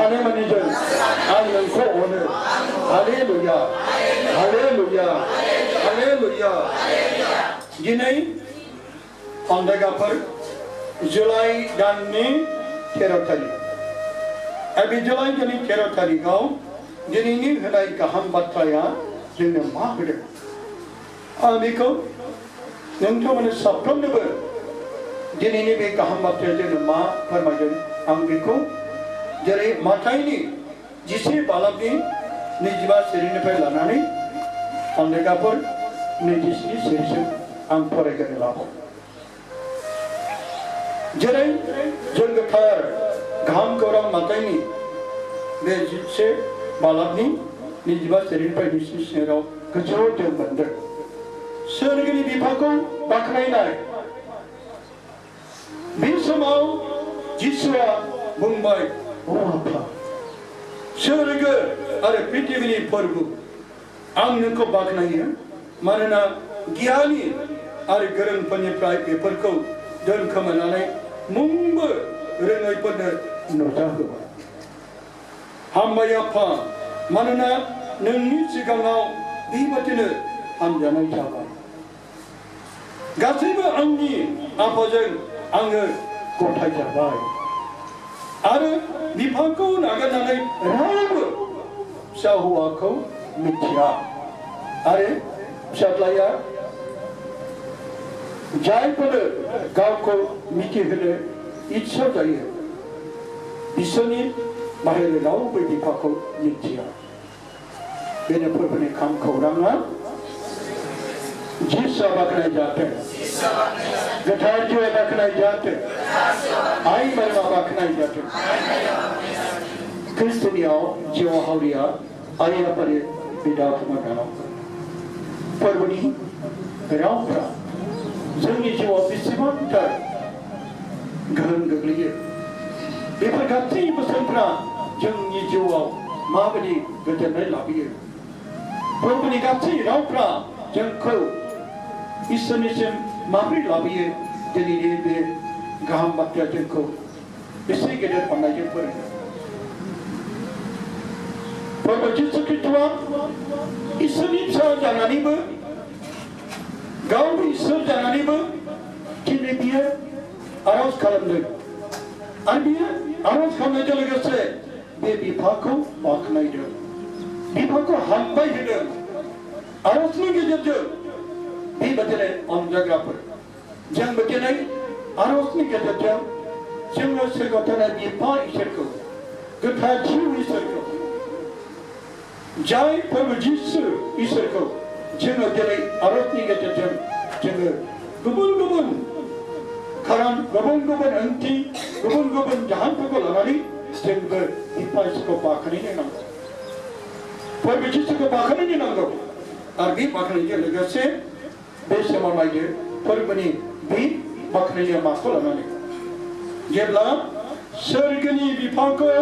하나님만이 전 아는 고 오늘 할렐루야 할렐루야 할렐루야 Gini Andega par Julai dan ni 13 tarik Abi Julai dan ni 13 tarik kau Gini ni hendak kehambat saya Dengan mahir Abi kau Nengkau mana sabram ni ber Gini ni be kehambat saya dengan mah Permajan Abi kau Jadi mata ini Jisi balap ni Nijiba seri ni pelana ni Andega par Nijis ni seri ang poregan labo. Jadi, jengga thar घाम को orang matai ni, be jitse balap ni, ni jiwa serin pai disi sero kecil jeng bandar. Sergi ni bipako baknai nai. Bisamau jiswa Mumbai, oh apa? Sergi ada piti ni perbu, ang nengko baknai ya, mana Giani ada gerang penyeprai paper kau dan kemananai mumba rengai pada notahu. Hamba apa mana nengi sigangau di batin hamjanai jaga. Gasiba angni apa jeng angger kotai jaga. Ada di pangkau naga nanai rabu sahua kau mitya. Ada siaplaya Jai pada gaul ko miki hele itcha jai bisoni bahele lau be dipako mitya bene purpane kam koranga jisa bakna jate gathar jo bakna jate ai marma bakna jate kristiao jiwa hauria aya pare bida kumagana parbani raupra जोंनि जिउआव बेसेबांथार गोहोम गोग्लैयो बेफोर गासै बोसोनफोरा जोंनि जिउआव माबायदि गोजोननाय लाबोयो फोरबोनि गासै रावफ्रा जोंखौ इसोरनिसिम माबोरै लाबोयो दिनैनि बे गाहाम बाथ्राया जोंखौ बेसे गेदेर अननायजों फोरोङो फोरबो जिसु ख्रीष्टआ इसोरनि फिसा जानानैबो गावनि इसोर जानानैबो दिनै बियो आरज खालामदों आरो बियो आरज खालामनायजों लोगोसे बे बिफाखौ बाख्नायदों बिफाखौ हामबाय होदों आरजनि गेजेरजों बेबादिनो अनजाग्राफोर जोंबो दिनै आरजनि गेजेरजों जोङो सोरगोआव थानाय बिफा इसोरखौ गोथार जिउ इसोरखौ जाय प्रभु जिसु इसोरखौ जोङो दिनै आरजनि गेजेरजों जोङो गुबुन गुबुन खारन गुबुन गुबुन ओंथि गुबुन गुबुन जाहोनफोरखौ लानानै जोंबो बिफा इसोरखौ बाख्नायनो नांगौ प्रभु जिसुखौ बाख्नायनो नांगौ आरो बे बाख्नायजों लोगोसे बे समाव नायदो फोरबोनि बे बाख्नायनाया माखौ लानानै जेब्ला सोरगोनि बिफाखौ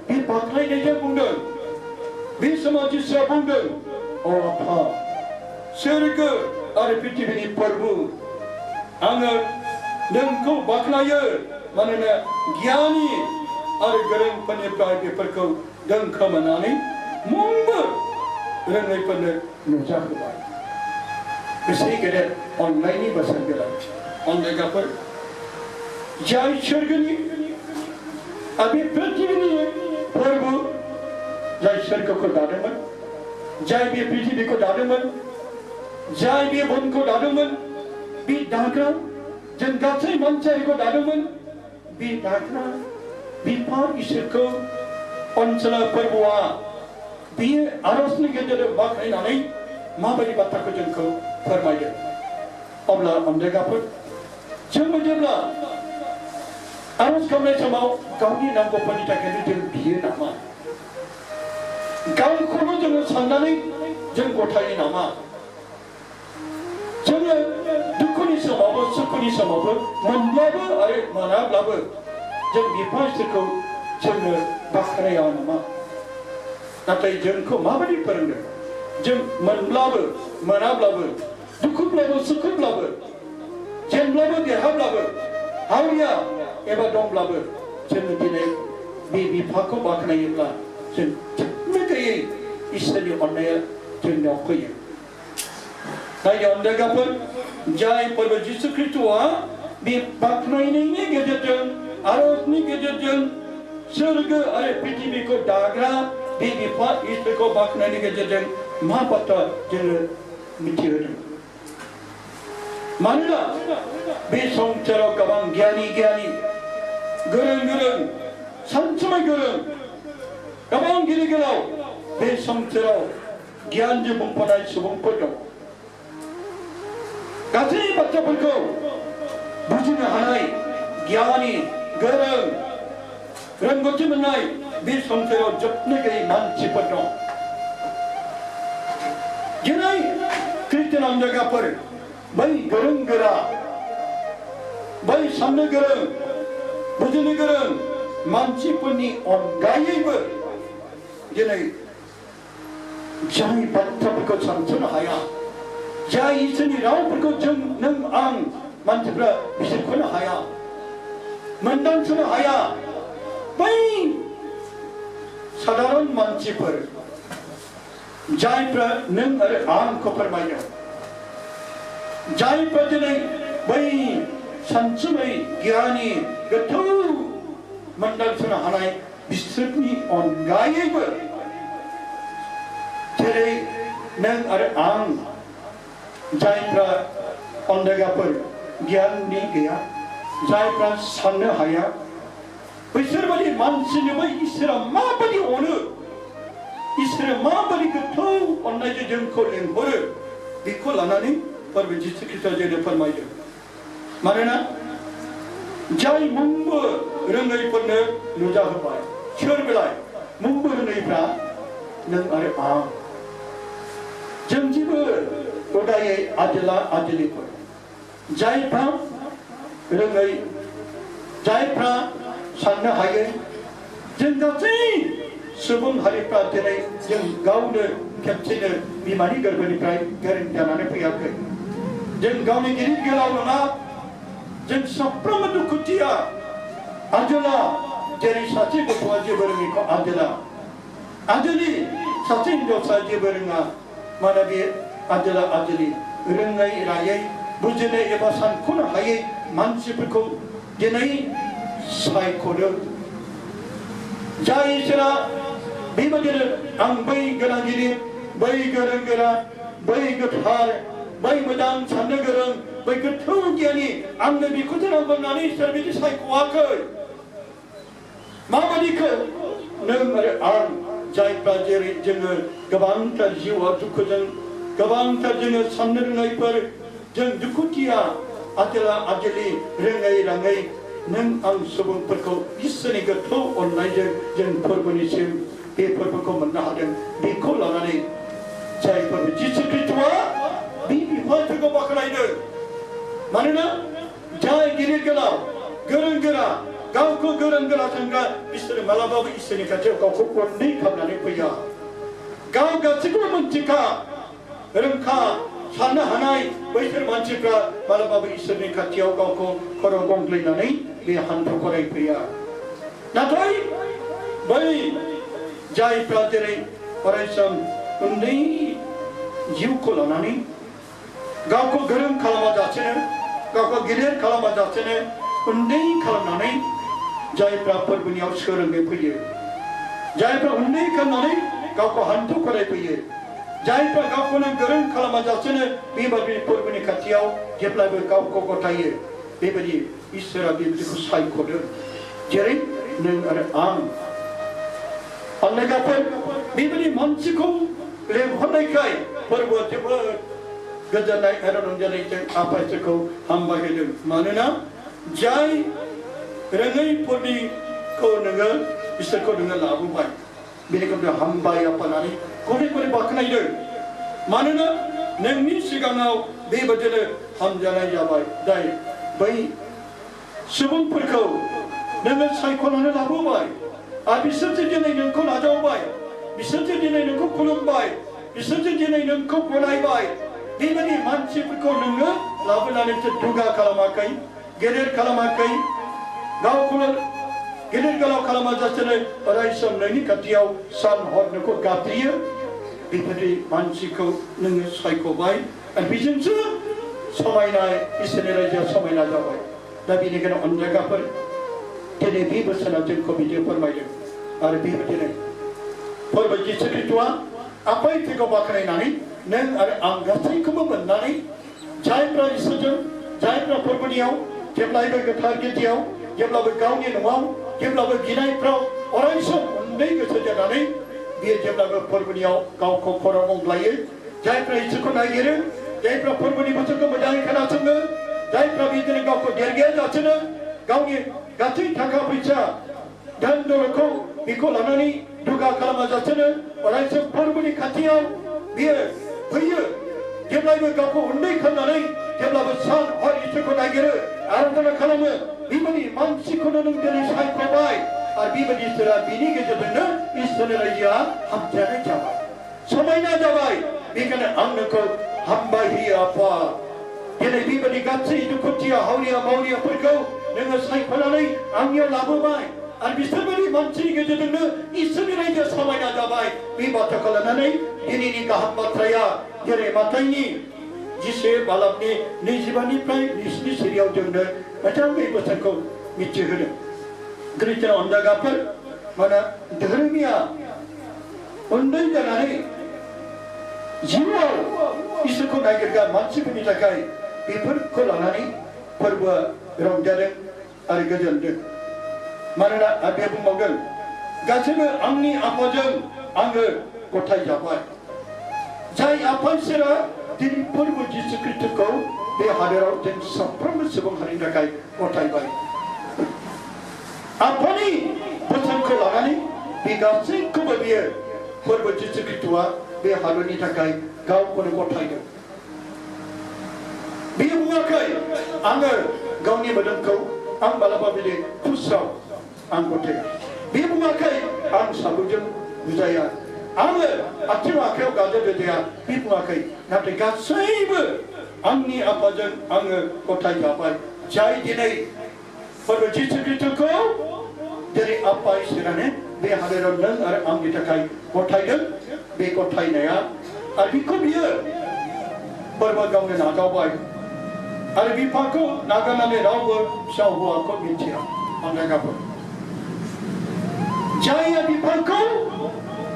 बे बाख्नायनायजों बुंदों बे समाव जिसुआ बुंदों अ आफा सोरगो आरो पृथ्वीनि प्रभु आङो नोंखौ बाख्नायो मानोना गियानि आरो गोरोंफोरनिफ्राय बेफोरखौ दोनखोमानानै मुंबो रोङैफोरनो नुजाहोबाय बेसे गेदेर अननायनि बोसोन गोनां अनजायगाफोर जाय सोरगोनि आरो बे पृथ्वीनि प्रभु जाय सोरगोखौ दादोंमोन जाय बे पृथ्वीखौ दादोंमोन जाय बे बुहुमखौ दादोंमोन बे दाग्रा जों गासै मानसिखौ दादोंमोन बे दाग्रा बिफा इसोरखौ अनसला फोरबोआ बियो आरजनि गेजेरजों बाख्नायनानै माबायदि बाथ्राखौ जोंखौ फोरमायदों अब्ला अनजायगाफोर जोंबो जेब्ला आरज खालामनाय समाव गावनि नांगौफोरनि थाखायनो जों बियो नामा गावखौल' जोङो साननानै जों गथायो नामा जोङो दुखुनि समावबो सुखुनि समावबो मोनब्लाबो आरो मोनाब्लाबो जों बिफा इसोरखौ जोङो बाख्नाया नामा नाथाय जोंखौ माबायदि फोरोंदों जों मोनब्लाबो मोनाब्लाबो दुखुब्लाबो सुखुब्लाबो जेनब्लाबो देरहाब्लाबो हावरिया एबा दंब्लाबो जोङो दिनै बिफाखौ बाख्नायोब्ला जों थिगमोगैयै इसोरनि अननाया जोंनियाव फैयो नायनो अनदायगाफोर जाय फोरबो जिसु ख्रीष्टआ बे बाख्नायनायनि गेजेरजों आरजनि गेजेरजों सोरगो आरो पृथ्वीखौ दाग्रा बे बिफा इसोरखौ बाख्नायनायनि गेजेरजों मा बाथ्रा जोङो मिथिहोदों मानोना बे संसाराव गोबां गियानि गोरों सानसुमै गोरों गोबां गिदिर गोलाव बे संसाराव गियानजों बुंफबनाय सुबुंफोर दं गासै बाथ्राफोरखौ बुजिनो हानाय गियानि गोरों रोंगौथि मोननाय बे संसाराव जोबनो गैयै मानसिफोर दं दिनै ख्रीष्टान अनजायगाफोर बै गोरों गोरा बै साननो गोरों बुजिनो गोरों मानसिफोरनि अनगायैबो दिनै जाय बाथ्राफोरखौ सानस'नो हाया जाय इसोरनि रावफोरखौ जों नों आं मानसिफ्रा बिजिरख'नो हाया मोनदांस'नो हाया बै साधारन मानसिफोर जायफ्रा नों आरो आंखौ फोरमायो जायफ्रा दिनै बै सानसुमै गियानि गोथौ मोनदांस'नो हानाय बिसोरनि अनगायैबो जेरै नों आरो आं जायफ्रा अनदायगाफोर गियाननि गैया जायफ्रा साननो हाया बैसोरबादि मानसिनोबो इसोरा माबादि अनो इसोरा माबादि गोथौ अननायजों जोंखौ लेंहरो बेखौ लानानै फोरबो जिसु ख्रीष्टआ जोंनो फोरमायदों मानोना जाय मुंबो रोङैफोरनो नुजाहोबाय सोर बेलाय मुंबो रोङैफ्रा नों आरो आं जों जेबो उदायै आदिलिफोर जायफ्रा रोङै जायफ्रा साननो हायै जों गासै सुबुं हारिफ्रा दिनै जों गावनो खेबसेनो बिमानि गोरबोनिफ्राय गोरों जानानै फैयाखै जों गावनि गिदिर गोलाव नङा जों साफ्रोमबो दुखुथिया आजोला जेरै सासे गथ'आ जेबो रोङैखौ आजोलि सासे हिनजावसा जेबो रोङा मानो बे आजोलि रोङै रायै बुजिनो एबा सानख'नो हायै मानसिफोरखौ दिनै सायख'दों जाय इसोरा बेबायदिनो आं बै गोनां गिदिर बै गोरों गोरा बै गोथार बै मोजां साननो गोरों बै गोथौ गियानि आंनो बेखौसो नांगौ होननानै इसोर बिदि सायख'वाखै माबादिखौ नों आरो आं जायफ्रा जेरै जोङो गोबांथार जिउआव दुखुजों गोबांथार जोङो साननो रोङैफोर जों दुखुथिया आजोलि रोङै राङै नों आं सुबुंफोरखौ इसोरनि गोथौ अननायजों जों फोरबोनिसिम बे फोरबोखौ मोननो हादों बेखौ लानानै जाय फोरबो जिसु ख्रीष्टआ बे बिफाफोरखौ बाख्नायदों मानोना जाय गिदिर गोलाव गोरों गोरा गावखौ गोरों गोरा सानग्रा बिसोरो मालाबाबो इसोरनि खाथियाव गावखौ अननाय खालामनानै फैया गाव गासैखौबो मोनथिखा रोंखा साननो हानाय बैसोर मानसिफ्रा मालाबाबो इसोरनि खाथियाव गावखौ खर' गंग्लायनानै बे हान्थु खरायफैया नाथाय बै जायफ्रा जेरै अरायसम उन्दै जिउखौ लानानै गावखौ गोरों खालामाजासेनो गावखौ गिदिर खालामाजासेनो उन्दै खालामनानै जायफ्रा फोरबोनियाव सोलोंनो फैयो जायफ्रा उन्दै खालामनानै गावखौ हान्थु खरायफैयो जायफ्रा गावखौनो गोरों खालामाजासेनो बेबायदि फोरबोनि खाथियाव जेब्लाबो गावखौ गथायो बेबायदि इसोरा बेबायदिखौ सायख'दों जेरै नों आरो आं अननायगाफोर बेबायदि मानसिखौ लेंहरनायखाय फोरबोआ जोबोद गोजोननाय आरो रंजानायजों आफा इसोरखौ हामबाय होदों मानोना जाय रोङैफोरनिखौ नोङो इसोरखौ नोङो लाबोबाय बेनिखायनो हामबाय आफानानै गले गले बाख्नायदों मानोना नोंनि सिगाङाव बेबायदिनो हामजानाय जाबाय जाय बै सुबुंफोरखौ नोङो सायख'नानै लाबोबाय आरो बिसोरजों दिनै नोंखौ नाजावबाय बिसोरजों दिनै नोंखौ खुलुमबाय बिसोरजों दिनै नोंखौ गनायबाय बेबायदि मानसिफोरखौ नोङो लाबोनानै दुगा खालामाखै गेदेर खालामाखै गावखौनो गिदिर गोलाव खालामाजासेनो अरायसम नोंनि खाथियाव सान हर नोंखौ गाबज्रियो बेबायदि मानसिखौ नोङो सायख'बाय आरो बेजोंसो समायनाय इसोरनि रायजोआ समायना जाबाय दा बेनिखायनो अनजायगाफोर दिनै बे बोसोरा जोंखौ बिदि फोरमायदों आरो बेबायदिनो फोरबो जिसु ख्रीष्टआ आफा इसोरखौ बाख्नायनानै नों आरो आं गासैखौबो मोननानै जायफ्रा इसोरजों जायफ्रा फोरबोनियाव जेब्लाबो गोथार गिदियाव जेब्लाबो गावनि न'आव जेब्लाबो गिनायफ्राव अरायसम उन्दै गोसो जानानै बियो जेब्लाबो फोरबोनियाव गावखौ खर' गंग्लायो जायफ्रा इसोरखौ नागिरो जायफ्रा फोरबोनि बोथोरखौ मोजाङै खोनासङो जायफ्रा बिदिनो गावखौ देरगाया जासिनो गावनि गासै थाखा फैसा धोन दौलतखौ बेखौ लानानै दुगा खालामाजासिनो अरायसम फोरबोनि खाथियाव बियो फैयो जेब्लाबो गावखौ उन्दै खालामनानै जेब्लाबो सान हर इसोरखौ नागिरो आराधना खालामो बेबायदि मानसिखौनो नों दिनै सायख'बाय आरो बेबायदि इसोरा बिनि गेजेरजोंनो इसोरनि रायजोआ हामजानाय जाबाय समायना जाबाय बेखायनो आं नोंखौ हामबाय होयो आफा दिनै बेबायदि गासै दुखुथिया हावरिया मावरियाफोरखौ नोङो सायख'नानै आंनियाव लाबोबाय आरो बिसोरबायदि मानसिनि गेजेरजोंनो इसोरनि रायजोआ समायना जाबाय बे बाथ्राखौ लानानै दिनैनि गाहाम बाथ्राया जेरै माथाइनि 10 बालाबनि 25निफ्राय 20नि सिरियाव जोंनो मोजां बे बोसोरखौ मिथिहोदों ख्रीष्टान अनजागाफोर माने धोरोमिया उन्दै जानानै जिउआव इसोरखौ नागिरग्रा मानसिफोरनि थाखाय बेफोरखौ लानानै फोरबोआ रंजादों आरो गोजोनदों मानोना बे बुंबावदों गासैबो आंनि आफाजों आङो गथायजाबाय जाय आफा इसोरा दिनै फोरबो जिसु ख्रीष्टखौ बे हादोराव जों साफ्रोमबो सुबुं हारिनि थाखाय गथायबाय आफानि बोसोनखौ लानानै बे गासैखौबो बियो फोरबो जिसु ख्रीष्टआ बे हादरनि थाखाय गावखौनो गथायदों बियो बुङाखै आङो गावनि मोदोमखौ आं मालाबा बिदि खुस्राव आं गथाया बे बुङाखै आं साबुजों बुजाया आङो आथिं आखायाव गाजर होजाया बे बुङाखै नाथाय गासैबो आंनि आफाजों आङो गथायजाबाय जाय दिनै फोरबो जिसु ख्रीष्टखौ जेरै आफा इसोरानो बे हादोराव नों आरो आंनि थाखाय गथायदों बे गथायनाया आरो बेखौ बियो फोरबो गावनो नाजावबाय आरो बिफाखौ नागारनानै रावबो फिसा हौवाखौ मिथिया अनजायगाफोर जायहा बिफाखौ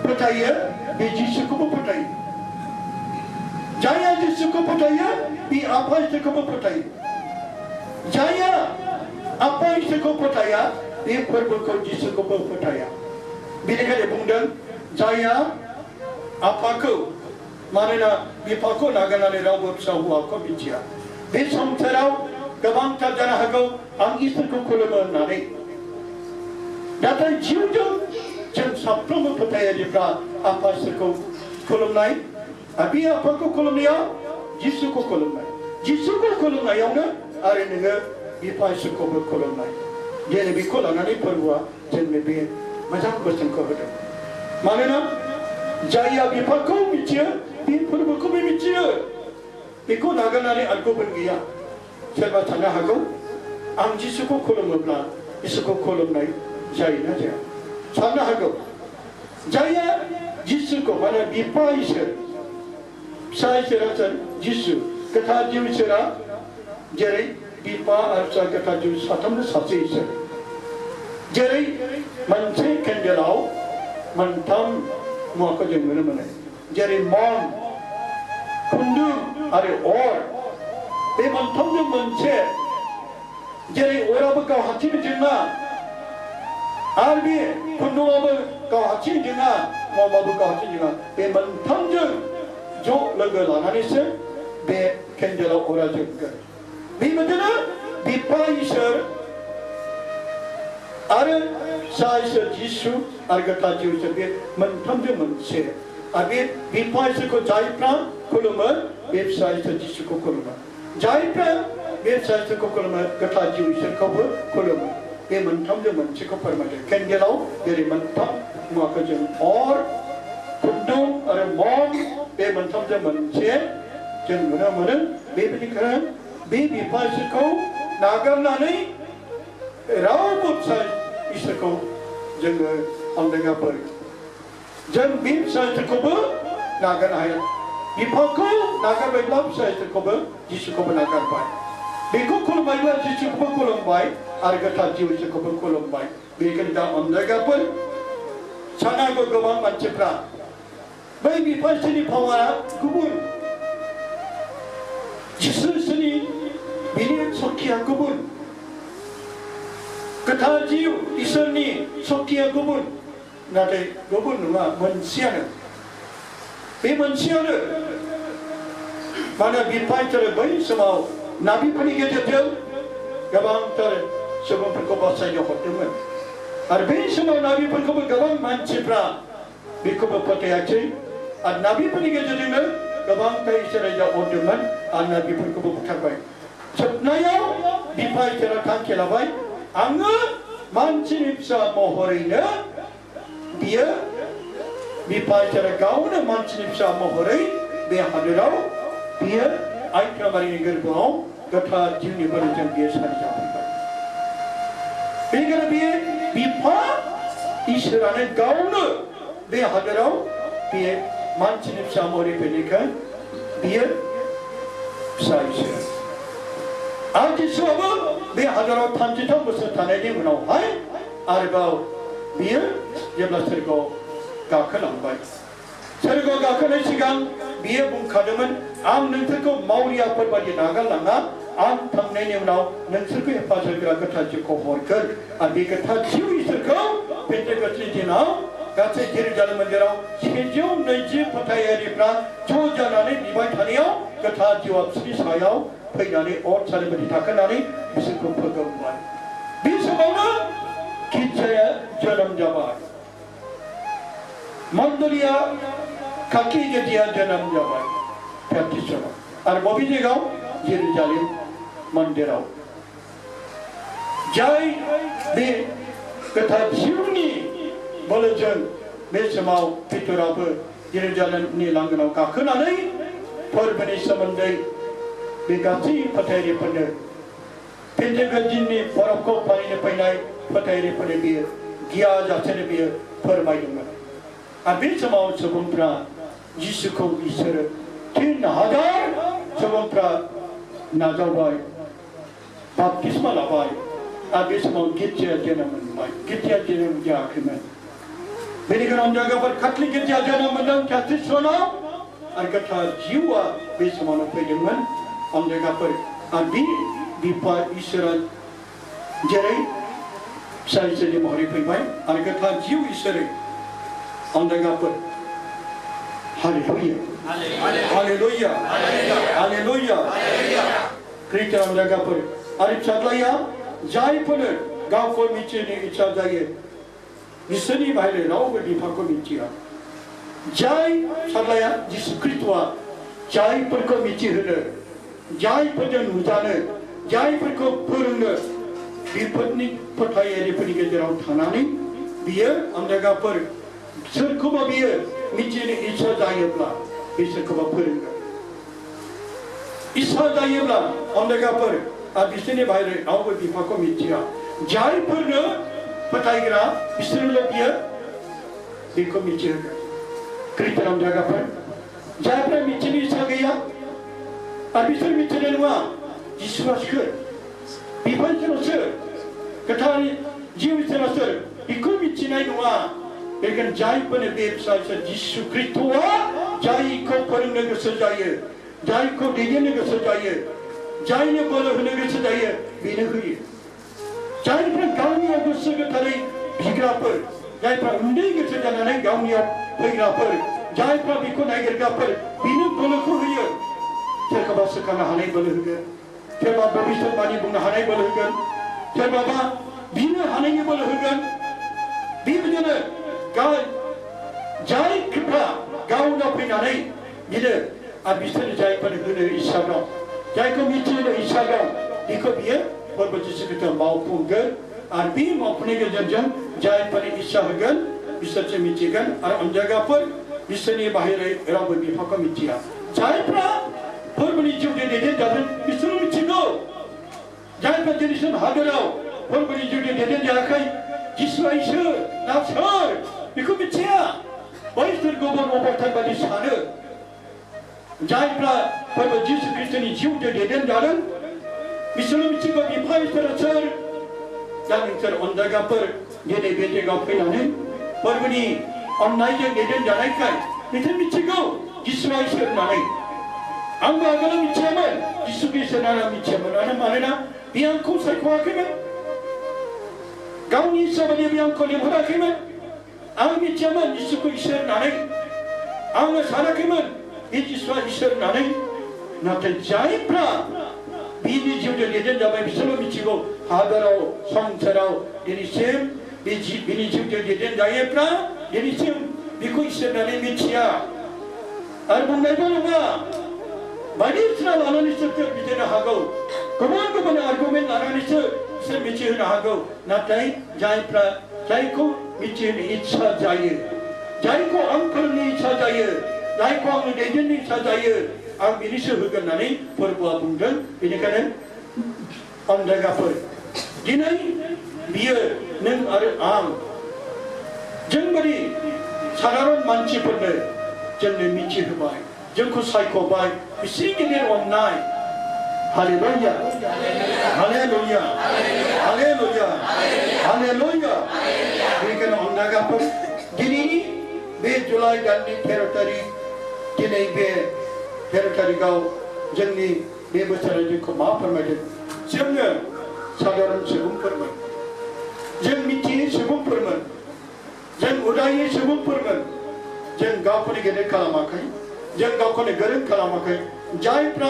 फोथायो बे जिसुखौबो फोथायो जायहा जिसुखौ फोथायो बे आफा इसोरखौबो फोथायो जायहा आफा इसोरखौ फोथाया बे फोरबोखौ जिसुखौबो फोथाया बेनिखायनो बुंदों जायहा आफाखौ मानोना बिफाखौ नागारनानै रावबो फिसा हौवाखौ मिथिया बे संसाराव गोबांथार जानो हागौ आं इसोरखौ खुलुमो होननानै नाथाय जिउजों जों साफ्रोमबो फोथायारिफ्रा आफा इसोरखौ खुलुमनाय आरो बे आफाखौ खुलुमनायाव जिसुखौ खुलुमनायावनो आरो नोङो बिफा इसोरखौबो खुलुमनाय दिनै बेखौ लानानै फोरबोआ जोंनो बे मोजां बोसोनखौ होदों मानोना जायहा बिफाखौ मिथियो बे फोरबोखौबो मिथियो बेखौ नागारनानै आरो गुबुन गैया सोरबा साननो हागौ आं जिसुखौ खुलुमोब्ला इसोरखौ खुलुमनाय जायोना जाया साननो हागौ जायहा जिसुखौ माने बिफा इसोर फिसा इसोरा सोर जिसु गोथार जिउ इसोरा जेरै बिफा आरो फिसा गोथार जिउ साथामबो सासे इसोर जेरै मोनसे केन्देलाव मोनथाम मुवाखौ जों नुनो मोनो जेरै मम खुन्दुं आरो अर बे मोनथामजों मोनसे जेरै अराबो गाव हारसिं जोङा आरो बे खुन्दुङाबो गाव हारसिं जोङा ममाबो गाव हारसिं जोङा बे मोनथामजों ज' लोगो लानानैसो बे केन्देलाव अरा जोंगोन बेबायदिनो बिफा इसोर आरो फिसा इसोर जिसु आरो गोथार जिउ इसोर बे मोनथामजों मोनसे आरो बे बिफा इसोरखौ जायफ्रा खुलुमो बे फिसा इसोर जिसुखौ खुलुमो जायफ्रा बे फिसा इसोरखौ खुलुमो गोथार जिउ इसोरखौबो खुलुमो बे मोनथामजों मोनसेखौ फोरमायदों केन्देलाव जेरै मोनथाम मुवाखौ जों अर खुन्दुं आरो मम बे मोनथामजों मोनसे जों नुनो मोनो बेबायदिनो बे बिफा इसोरखौ नागारनानै रावबो फिसा इसोरखौ जोङो अनदेगाफोर जों बे फिसाफोरखौबो नागारनो हाया बिफाखौ नागारबायब्ला फिसाफोरखौबो जिसुखौबो नागारबाय बेखौ खुलुमबायब्ला जिसुखौबो खुलुमबाय आरो गोथार जिउ इसोरखौबो खुलुमबाय बेनिखायनो दा अनदेगाफोर सानागौ गोबां मानसिफ्रा बै बिफानि पावारा गुबुन जिसुनि बिनि सक्तिया गुबुन गोथार जिउ इसोरनि सक्तिया गुबुन नाथाय गुबुन नङा मोनसेयानो बे मोनसेयानो मानो बिफाफोरा बै समाव नाबिफोरनि गेजेरजों गोबांथार सुबुंफोरखौ बासायनो हरदोंमोन आरो बै समाव नाबिफोरखौबो गोबां मानसिफ्रा बेखौबो फोथायाखै आरो नाबिफोरनि गेजेरजोंनो गोबांथार इसोरा हरदोंमोन आरो नाबिफोरखौबो बुथारबाय जोबनायाव बिफाफोरा थांखि लाबाय आङो मानसिनि फिसा महरैनो बियो बिफाफोरा गावनो मानसिनि फिसा महरै बे हादोराव बियो आइख्रामारिनि गोरबोआव गोथार जिउनि बोलोजों बियो सारि जाफैबाय बेनिखायनो बियो बिफा इसोरानो गावनो बे हादोराव बियो मानसिनि फिसा महरै फैनायखाय बियो फिसा इसोर आरो जिसुआबो बे हादोराव 33 बोसोर थानायनि उनावहाय आरोबाव बियो जेब्ला सोरगोआव गाखोलांबाय सोरगोआव गाखोनाय सिगां बियो बुंखादोंमोन आं नोंसोरखौ मावरियाफोर बायदि नागारलाङा आं थांनायनि उनाव नोंसोरखौ हेफाजाब होग्रा गोथार जिउखौ हरगोन आरो बे गोथार जिउ इसोरखौ पेन्टेकस्टनि दिनाव गासै जेरुजालेम मन्दिराव 720 फोथायारिफ्रा ज' जानानै बिबाय थानायाव गोथार जिउआ बिसोरनि सायाव फैनानै अर सालिबायदि थाखोनानै बिसोरखौ फोगोमबाय बे समावनो गिर्जाया जोनोम जाबाय मण्डलिया खाखि गिर्जाया जोनोम जाबाय पेन्टिसनाव आरो बबे जायगायाव जेरुजालेम मन्दिराव जाय बे गोथार जिउनि बोलोजों बे समाव पितराबो जेरुजालेमनि लांगोनाव गाखोनानै फोरबोनि सोमोन्दै बे गासै फोथायारिफोरनो पेन्टेकस्टनि बरफखौ फालिनो फैनाय फोथायारिफोरनो बियो गियाजासेनो बियो फोरमायदोंमोन आरो बे समाव सुबुंफ्रा जिसुखौ इसोर 3000 सुबुंफ्रा नाजावबाय बाप्तिस्मा लाबाय आरो बे समाव गिर्जाया जोनोम मोनबाय गिर्जाया जोनोम जायाखैमोन बेनिखायनो जायगाफोर खाथलि गिर्जा जोनोम मोनदों पेन्टिसनाव आरो गोथार जिउआ बे समावनो फैदोंमोन जायगाफोर आरो बे बिफा इसोरा जेरै फिसा इसोरनि महरै फैबाय आरो गोथार जिउ इसोरै जायगाफोर हालेलुया हालेलुया हालेलुया ख्रिस्टियान जायगाफोर आरो फिसाज्लाया जायफोरनो गावखौ मिथिनो इच्छा जायो बिसोरनि बाहेरा रावबो बिफाखौ मिथिया जाय फिसाज्लाया जिसु ख्रिस्टआ जायफोरखौ मिथिहोनो जायफोरजों नुजानो जायफोरखौ फोरोंनो बेफोरनि फोथायारिफोरनि गेजेराव थानानै बियो जायगाफोर सोरखौबा बियो मिथिनो इच्छा जायोब्ला बिसोरखौबा फोरोंगोन इच्छा जायोब्ला जायगाफोर आरो बिसोरनि बाहेरा रावबो बिफाखौ मिथिया जायफोरनो फोथायग्रा बिसोरल' बियो बेखौ मिथिहोगोन ख्रिस्टियान जायगाफोर जायफ्रा मिथिनो इच्छा गैया आरो बिसोर मिथिनाय नङा जिसुआ सोर बिफाया सोर गोथार जिउ इसोरा सोर बेखौ मिथिनाय नङा बेनिखायनो जायफोरनो बे फिसा जिसु ख्रिस्टआ जायखौ फोरोंनो गोसो जायो जायखौ दैदेननो गोसो जायो जायनो बोलो होनो गोसो जायो बेनो होयो जायफ्रा गावनियाव गोसो गोथारै बिग्राफोर जायफ्रा उन्दै गोसो जानानै गावनियाव फैग्राफोर जायफ्रा बेखौ नागिरग्राफोर बेनो बोलोखौ होयो सोरखौबा सोखानो हानाय बोलो होगोन सोरबा भबिष्यतबाणी बुंनो हानाय बोलो होगोन सोरबाबा बिनो हानायनि बोलो होगोन बेबायदिनो जायफ्रा गावनाव फैनानै बिनो आरो बिसोर जायफोर होनो इच्छा दं जायखौ मिथिनो इच्छा दं बेखौ बियो फोरबो जिसु ख्रिस्टआ मावफुंगोन आरो बे मावफुंनायनि गेजेरजों जायफोरनि इच्छा होगोन बिसोरसो मिथिगोन आरो जायगाफोर बिसोरनि बाहेरै रावबो बिफाखौ मिथिया जायफ्रा फोरबोनि जिउजों दैदेनजादों बिसोरो मिथिगौ जायफ्रा दिनैसिम हादोराव फोरबोनि जिउजों दैदेनजायाखै जिसुआ इसोर ना सोर बेखौ मिथिया बैसोर गुबुन अबस्था बादि सानो जायफ्रा फोरबो जिसु ख्रिस्टनि जिउजों दैदेनजादों बिसोरो मिथिगौ बिफा इसोरा सोर दा नोंसोर अनजायगाफोर दिनै बे जायगायाव फैनानै फोरबोनि अननायजों दैदेनजानायखाय नोंसोर मिथिगौ जिसुआ इसोर होननानै आंबो आगोलाव मिथियामोन जिसुखौ इसोर होननानै मिथियामोन मानोना बे आंखौ सायख'वाखैमोन गावनि इस्सा बायदि बे आंखौ लिंहराखैमोन आं मिथियामोन जिसुखौ इसोर होननानै आङो सानाखैमोन बे जिसुआ इसोर होननानै नाथाय जायफ्रा बिनि जिउजों दैदेनजाबाय बिसोरल' मिथिगौ हादराव संसाराव दिनैसिम बिनि जिउजों दैदेनजायोब्ला दिनैसिम बेखौ इसोर होननानै मिथिया आरो बुंनायल' नङा बायदिसिना लानानैसो बिदिनो हागौ गुबुन गुबुन आर्गुमेन्ट लानानैसो बिसोर मिथिहोनो हागौ नाथाय जायफ्रा जायखौ मिथिहोनो इच्छा जायो जायखौ आं फोरोंनो इच्छा जायो जायखौ आंनो दैदेननो इच्छा जायो आं बिनिसो होगोन होननानै फोरबोआ बुंदों बेनिखायनो अनजायगाफोर दिनै बियो नों आरो आं जोंबादि साधारन मानसिफोरनो जोंनो मिथिहोबाय जोंखौ सायख'बाय बेसे गिदिर अननाय हालेलुया हालेलुया हालेलुया हालेलुया बेनिखायनो अनजायगाफोर दिनैनि बे जुलाइ दाननि 13 तारिख दिनै बे 13 तारिखआव जोंनि बे बोसोराव जोंखौ मा फोरमायदों जोङो साधारन सुबुंफोरमोन जों मिथियै सुबुंफोरमोन जों उदायै सुबुंफोरमोन जों गावखौनो गेदेर खालामाखै जों गावखौनो गोरों खालामाखै जायफ्रा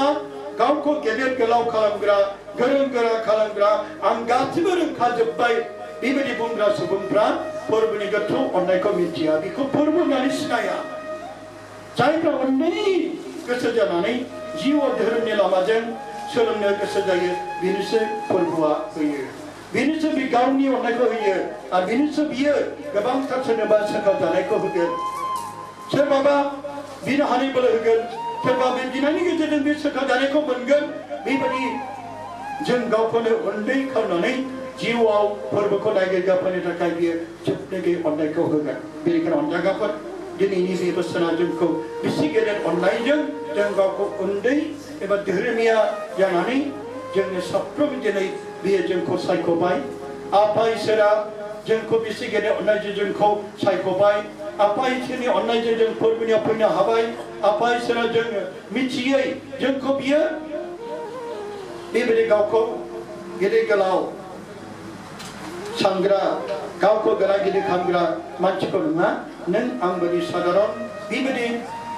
गावखौ गेदेर गोलाव खालामग्रा गोरों गोरा खालामग्रा आं गासिबो रोंखाजोब्बाय बेबायदि बुंग्रा सुबुंफ्रा फोरबोनि गोथौ अननायखौ मिथिया बेखौ फोरबो होननानै सिनाया जायफ्रा उन्दै गोसो जानानै जिउआव धोरोमनि लामाजों सोलोंनो गोसो जायो बेनोसो फोरबोआ होयो बेनोसो बे गावनि अननायखौ होयो आरो बेनोसो बियो गोबांथार सोरनोबा सोरखार जानायखौ होगोन सोरबाबा बिनो हानाय बोलो होगोन सोरबा बे बिनायनि गेजेरजों बे सोरखार जानायखौ मोनगोन बेबायदि जों गावखौनो उन्दै खालामनानै जिउआव फोरबोखौ नागिरगाफोरनि थाखाय बियो जोबनो अननायखौ होगोन बेनिखायनो अनजायगाफोर दिनैनि बे बोसोरा जोंखौ बेसे गेदेर अननायजों जों गावखौ उन्दै एबा धोरोमिया जानानै जोंनो साफ्रोम दिनै बियो जोंखौ सायख'बाय आफा इसोरा जोंखौ बेसे गेदेर अननायजों जोंखौ सायख'बाय आफा इसोरनि अननायजों जों फोरबोनियाव फैनो हाबाय आफा इसोरा जोङो मिथियै जोंखौ बियो बेबायदि गावखौ गेदेर गोलाव सानग्रा गावखौ गोरा गिदिर खालामग्रा मानसिखौ नङा नों आं बायदि साधारन बेबायदि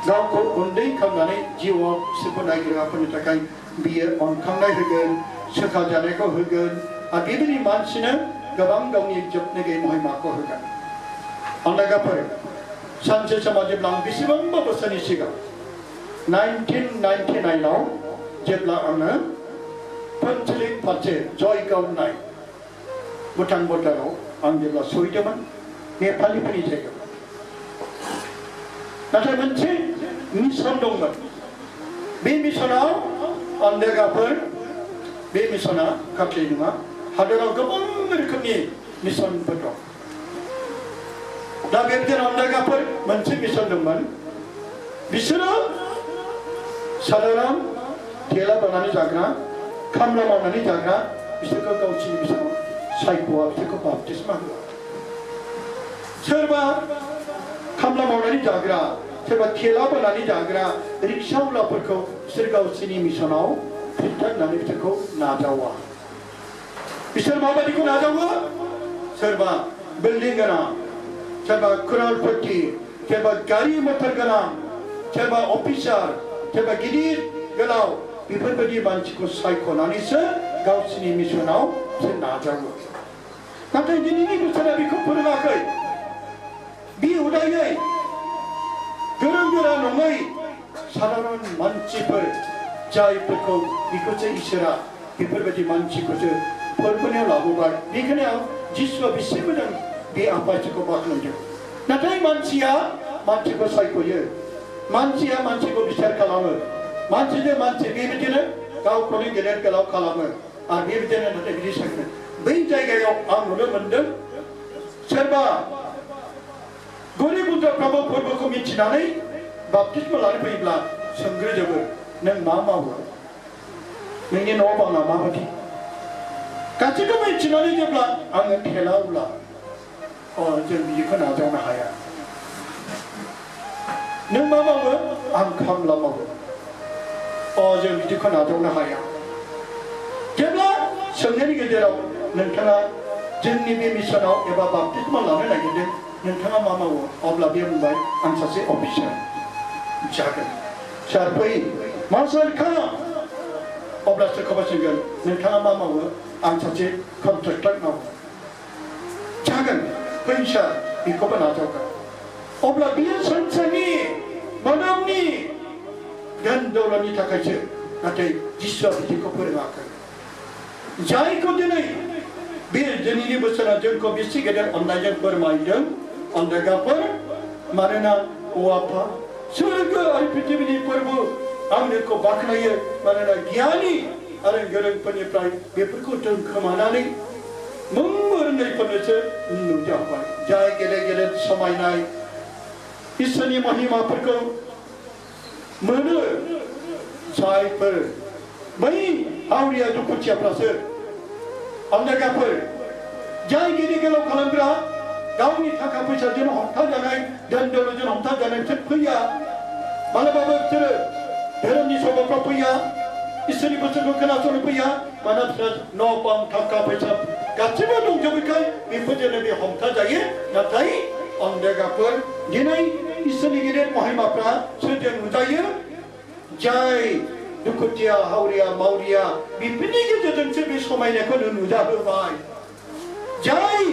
गावखौ उन्दै खालामनानै जिउआव सोरखौ नागिरग्राफोरनि थाखाय बियो अनखांनाय होगोन सोरखार जानायखौ होगोन आरो बेबायदि मानसिनो गोबां गावनि जोबनो गैयै महिमाखौ होगोन अनजायगाफोर सानसे समाव जेब्ला आं बेसेबांबा बोसोरनि सिगां 1999 जेब्ला आङो पन्चलिं फारसे जयगाव होननाय भुटान बर्डाराव आं जेब्ला सहैदोंमोन नेपालिफोरनि जायगायाव नाथाय मोनसे मिशन दंमोन बे मिशनाव अनजायगाफोर बे मिशना खाथि नङा हादराव गोबां रोखोमनि मिशनफोर दं दा बेबायदिनो अनजायगाफोर मोनसे मिशन दंमोन बिसोरो साधारन थेला बानानै जाग्रा खामला मावनानै जाग्रा बिसोरखौ गावसोरनि मिशनाव सायख'आ बिसोरखौ बाप्तिस्मा होआ सोरबा खामला मावनानै जाग्रा सोरबा थेला बानानै जाग्रा रिक्सावालाफोरखौ बिसोर गावसोरनि मिशनाव फिथारनानै बिसोरखौ नाजावा बिसोर माबायदिखौ नाजावो सोरबा बिल्डिं गोनां सोरबा करोड़पति सोरबा गारि मटर गोनां सोरबा अफिसार सोरबा गिदिर गोलाव बेफोरबायदि मानसिखौ सायख'नानैसो गावसोरनि मिशनाव बिसोर नाजावो नाथाय दिनैनि बोसोरा बेखौ फोरोङाखै बे उदायै गोरों गोरा नङै साधारन मानसिफोर जायफोरखौ बेखौसो इसोरा बेफोरबायदि मानसिखौसो फोरबोनियाव लाबोबाय बेखायनो आं जिसुआ बेसे मोजां बे आफाखौ बाख्नायदों नाथाय मानसिया मानसिखौ सायख'यो मानसिया मानसिखौ बिसार खालामो मानसिजों मानसि बेबायदिनो गावखौनो गेदेर गोलाव खालामो आरो बेबायदिनो नाथाय बिदि सायख'नो बै जायगायाव आं नुनो मोनदों सोरबा गरिब गुन्द्राफ्राबो फोरबोखौ मिथिनानै बाप्तिस्मा लानो फैयोब्ला सोंग्रोजोबो नों मा मावो नोंनि न' बाङा माबायदि गासैखौ मिथिनानै जेब्ला आङो थेलाब्ला जों बिदिखौ नाजावनो हाया नों मा मावो आं खामला मावो जों बिदिखौ नाजावनो हाया जेब्ला सोंनायनि गेजेराव नोंथाङा जोंनि बे मिशनाव एबा बाप्तिस्मा लानो नागिरदों नोंथाङा मा मावो अब्ला बे बुंबाय आं सासे अफिसार जागोन सार फै मा सार खालाम अब्ला सोरखौबा सोंगोन नोंथाङा मा मावो आं सासे कन्ट्रेक्टर मावो जागोन फै सार बेखौबो नाजावगोन अब्ला बियो संसारनि मोदोमनि धोन दौलतनि थाखायसो नाथाय जिसुआ बिदिखौ फोरोङाखै जायखौ दिनै बे दिनैनि बोसोरा जोंखौ बेसे गेदेर अननायजों फोरमायदों अन्धगाफोर मानोना औवाफा स्वर्ग आरो पृथ्वीनि फोरबो आं नोंखौ बाख्नायो मानोना गियानि आरो गोरोंफोरनिफ्राय बेफोरखौ दोनखोमानानै मुं रोंनायफोरनोसो नुजाबाय जाय गेदेर गेदेर समायनाय इसोरनि महिमाफोरखौ मोनो जायफोर बै हावरिया दुखुथियाफ्रासो अन्धगाफोर जाय गिदिर गोलाव खालामग्रा गावनि थाखा फैसाजों हमथाजानाय धोन दौलतजों हमथाजानाय बिसोर फैया मालाबाबो बिसोरो धोरोमनि सभाफ्राव फैया इसोरनि बोसोरखौ खोनासंनो फैया मानोना बिसोर न' बां थाखा फैसा गासैबो दंजोबोखाय बेफोरजोंनो बे हमथाजायो नाथाय अन्धगाफोर दिनै इसोरनि गेदेर महिमाफ्रा सोरजों नुजायो जाय दुखुथिया हावरिया मावरिया बेफोरनि गेजेरजोंसो बे समायनायखौ नुजाहोबाय जाय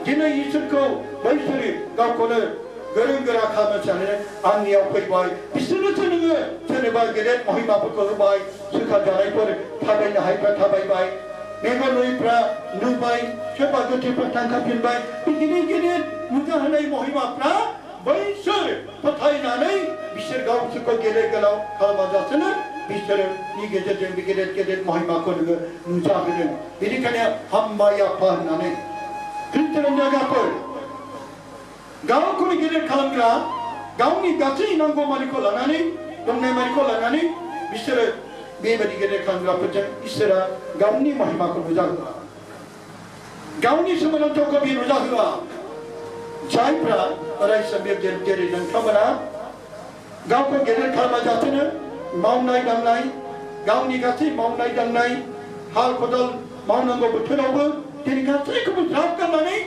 दिनै इसोरखौ बैसोरो गावखौनो गोरों गोरा खालामनो सानो आंनियाव फैबाय बिसोरनोसो नोङो सोरनोबा गेदेर महिमाफोरखौ होबाय सोखाजानायफोर थाबायनो हायैफ्रा थाबायबाय मेगन नुयैफ्रा नुबाय सोरबा गोथैफ्रा थांखाफिनबाय बे गिदिर गिदिर नुजाहोनाय महिमाफ्रा बैसोर फोथायनानै बिसोर गावसोरखौ गेदेर गोलाव खालामाजासेनो बिसोरनि गेजेरजों बे गेदेर गेदेर महिमाखौ नोङो नुजाहोदों बेनिखायनो हामबाय आफा होननानै ख्रिस्टियान जायगाफोर गावखौनो गेदेर खालामग्रा गावनि गासै नांगौमानिखौ लानानै दंनायमानिखौ लानानै बिसोरो बेबायदि गेदेर खालामग्राफोरजों इसोरा गावनि महिमाखौ नुजाहोआ गावनि सोमोनांथावखौ बे नुजाहोआ जायफ्रा अरायसम जेरै नोंथांमोना गावखौ गेदेर खालामाजासेनो मावनाय दांनाय गावनि गासै मावनाय दांनाय हाल खदाल मावनांगौ बोथोरावबो दिनै गासैखौबो ज्राब गारनानै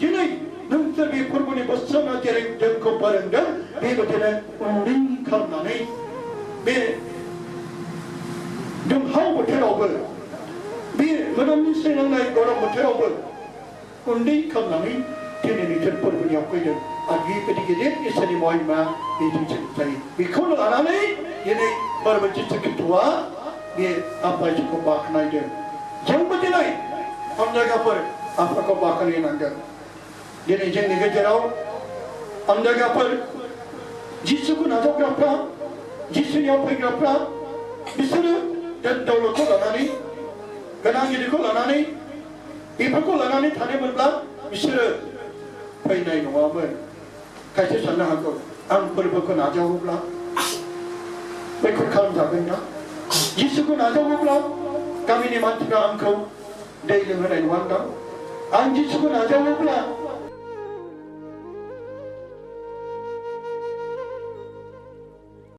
दिनै नोंसोर बे फोरबोनि बोसोराव जेरै जोंखौ फोरोंदों बेबायदिनो उन्दै खालामनानै बे दुंहाव बोथोरावबो बे मोदोमनि सैनांनाय गरम बोथोरावबो उन्दै खालामनानै दिनै नोंसोर फोरबोनियाव फैदों आरो बेबायदि गेदेर इसोरनि महिमा बेजोंसो जायो बेखौनो लानानै दिनै फोरबो जिसु ख्रिस्ट'आ बे आफा इसोरखौ बाख्नायदों जोंबो दिनै अन्धगाफोर आफाखौ बाख्नायनांगोन दिनै जोंनि गेजेराव अन्धगाफोर जिसुखौ नाजावग्राफ्रा जिसुनियाव फैग्राफ्रा बिसोरो धोन दौलतखौ लानानै गोनां गिदिरखौ लानानै बेफोरखौ लानानै थानो मोनब्ला बिसोरो फैनाय नङामोन खायसे साननो हागौ आं फोरबोखौ नाजावोब्ला बैखौ खालामजागोन ना जिसुखौ नाजावोब्ला गामिनि मानसिफ्रा आंखौ दै लोंहोनाय नङा दां आं जिसुखौ नाजावोब्ला